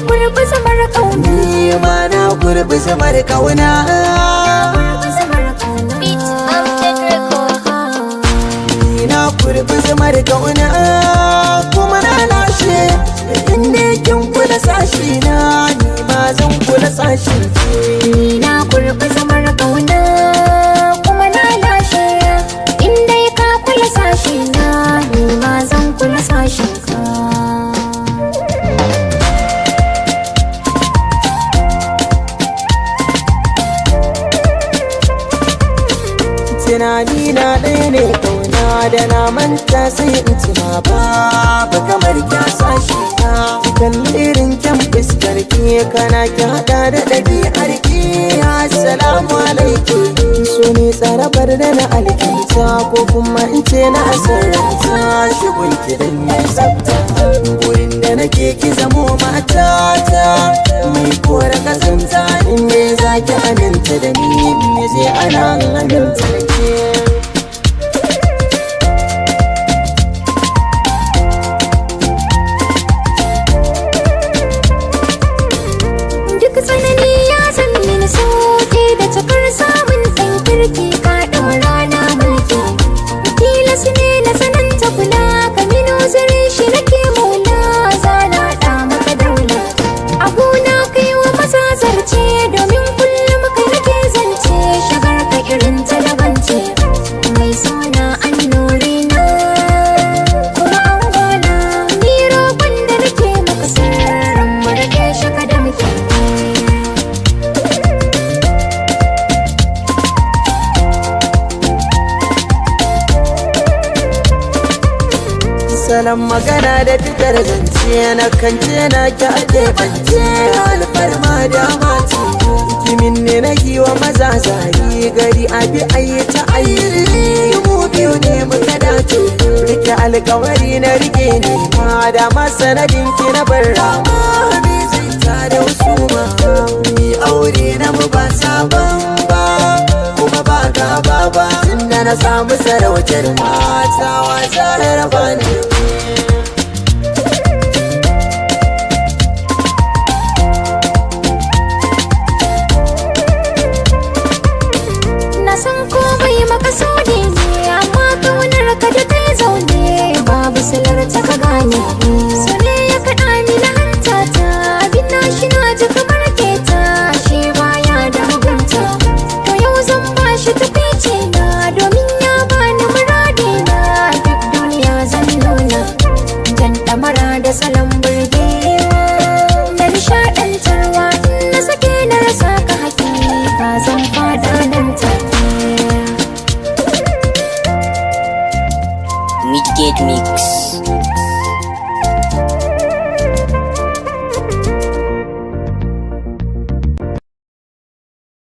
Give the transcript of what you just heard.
gurbi zamar kauna. Ni ma na gurbi zamar kauna. Beat Update Record. Ni na gurbi zamar kauna kuma na lashe. Inda kin kula sashi na ni ma zan kula sashin ki. Ni na gurbi zamar kauna kuma na lashe. Inda ka kula sashi na ni ma zan kula sashin ka. Tunani na ɗaya ne kauna da na manta sai in ci ma babu kamar kya sashi na. Kalli irin kyan fuskar ki kana ki haɗa da ɗabi'ar ki. Assalamu alaikum. So ne tsarabar da na alkinta ko kuma in ce na asararta. Shigun ki dan ya tsafta gurin da nake ki zamo matata. Mai kora kazanta in ne za ki aminta da ni me zai ana aminta da ke. Duk tsanani ya san mini sauƙi da cikar samun ɗan kirki ka ɗau rana mulki. Tilas ne na sananta kula ka mini uzuri shi nake maula zana ɗa maka daula. Abuna kai wa maza zarce domin kullum kai nake zance shigar ka irin ta daban ce. Mai suna annuri na kuma an gona ni roƙon da nake maka sirrin mu rage shi ka da muke. Salon magana da fitar zance na kance na ki ake bance. Alfarma da mace kimin ne na wa maza zari gari abi ayi ta ayi. Mu biyu ne muka dace rike alkawari na rike ne ma da masanadin ki na bar rama. Ni zai ta da usuma ni aure na mu ba sabon ba kuma ba gaba ba. Tunda na samu sarautar mata wa zahar bani. Na san komai makasudi ne amma kaunar ka da kai zaune babu silar ta ka gane. So ne ya kaɗa ni na hanta ta abin na shi na ji kamar keta shi baya da mugunta. To yau zan ba shi tafice na domin ya bani muradi na duk duniya zan nuna. Jan ɗamara da salon burgewa da nishaɗantarwa in na sake na rasa ka hakika zan fada nan take. Midgate Mix.